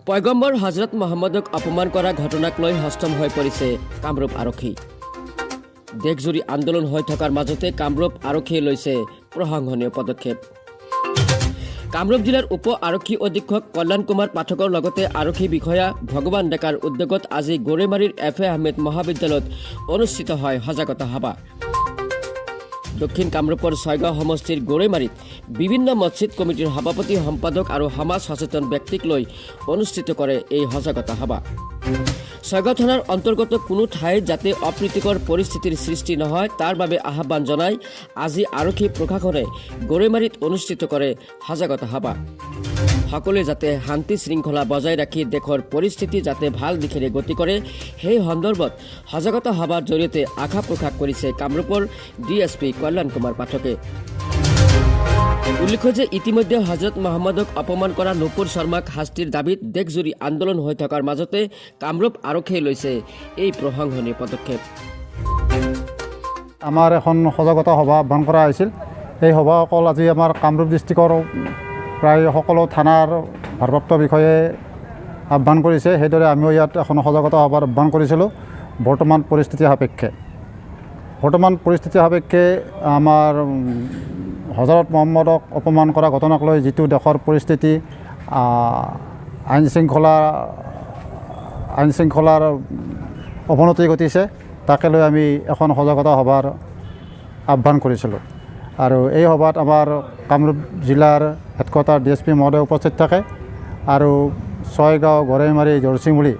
পয়গম্বৰ হজৰত মহম্মদক অপমান কৰা ঘটনাক লৈ হস্তম হৈ পৰিছে কামৰূপ আৰক্ষী। দেশজুৰি আন্দোলন হৈ থকাৰ মাজতে কামৰূপ আৰক্ষীয়ে লৈছে প্ৰশংসনীয় পদক্ষেপ। কামৰূপ জিলাৰ উপ আৰক্ষী অধীক্ষক কল্যাণ কুমাৰ পাঠকৰ লগতে আৰক্ষী বিষয়া ভগৱান ডেকাৰ উদ্যোগত আজি গৰৈমাৰীৰ FA আহমেদ মহাবিদ্যালয়ত অনুষ্ঠিত হয় সজাগতা সভা। দক্ষিণ কামৰূপৰ ছয়গাঁও সমষ্টিৰ গৰৈমাৰীত বিভিন্ন মছজিদ কমিটিৰ সভাপতি সম্পাদক আৰু সমাজ সচেতন ব্যক্তিক লৈ অনুষ্ঠিত কৰে এই সজাগতা সভা। ছয়গাঁও থানাৰ অন্তৰ্গত কোনো ঠাইত যাতে অপ্ৰীতিকৰ পৰিস্থিতিৰ সৃষ্টি নহয় তাৰ বাবে আহ্বান জনাই আজি আৰক্ষী প্ৰশাসনে গৰৈমাৰীত অনুষ্ঠিত কৰে সজাগতা সভা। সকলোৱে যাতে শান্তি শৃংখলা বজাই ৰাখি দেশৰ পৰিস্থিতি যাতে ভাল দিশেৰে গতি কৰে সেই সন্দৰ্ভত সজাগতা সভাৰ জৰিয়তে আশা প্ৰকাশ কৰিছে কামৰূপৰ DSP কল্যাণ কুমাৰ পাঠকে। উল্লেখ্য যে ইতিমধ্যে হজৰত মহম্মদক অপমান কৰা নুপুৰ শৰ্মাক শাস্তিৰ দাবীত দেশজুৰি আন্দোলন হৈ থকাৰ মাজতে কামৰূপ আৰক্ষীয়ে লৈছে এই প্ৰশংসনীয় পদক্ষেপ। আমাৰ এখন সজাগতা সভা আহ্বান কৰা হৈছিল। এই সভা অকল আজি আমাৰ কামৰূপ ডিষ্ট্ৰিক্টৰ প্ৰায় সকলো থানাৰ ভাৰপ্ৰাপ্ত বিষয়ে আহ্বান কৰিছে। সেইদৰে আমিও ইয়াত এখন সজাগতা সভাৰ আহ্বান কৰিছিলোঁ। বৰ্তমান পৰিস্থিতি সাপেক্ষে আমাৰ হজৰত মহম্মদক অপমান কৰা ঘটনাক লৈ যিটো দেশৰ পৰিস্থিতি আইন শৃংখলাৰ অৱনতি ঘটিছে তাকে লৈ আমি এখন সজাগতা সভাৰ আহ্বান কৰিছিলোঁ। আৰু এই সভাত আমাৰ কামৰূপ জিলাৰ হেডকোৱাৰ্টাৰ DSP মহোদয় উপস্থিত থাকে আৰু ছয়গাঁও গৰৈমাৰী জৰচিমুলি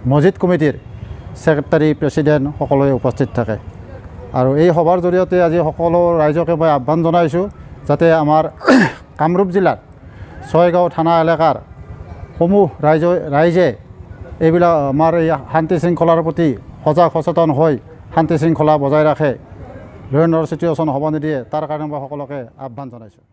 মছজিদ কমিটিৰ ছেক্ৰেটাৰী প্ৰেছিডেণ্ট সকলোৱে উপস্থিত থাকে। আৰু এই সভাৰ জৰিয়তে আজি সকলো ৰাইজকে মই আহ্বান জনাইছোঁ যাতে আমাৰ কামৰূপ জিলাৰ ছয়গাঁও থানা এলেকাৰ সমূহ ৰাইজে এইবিলাক আমাৰ এই শান্তি শৃংখলাৰ প্ৰতি সজাগ সচেতন হৈ শান্তি শৃংখলা বজাই ৰাখে, ল' এণ্ড অৰ্ডাৰ চিটুৱেশ্যন হ'ব নিদিয়ে তাৰ কাৰণে মই সকলোকে আহ্বান জনাইছোঁ।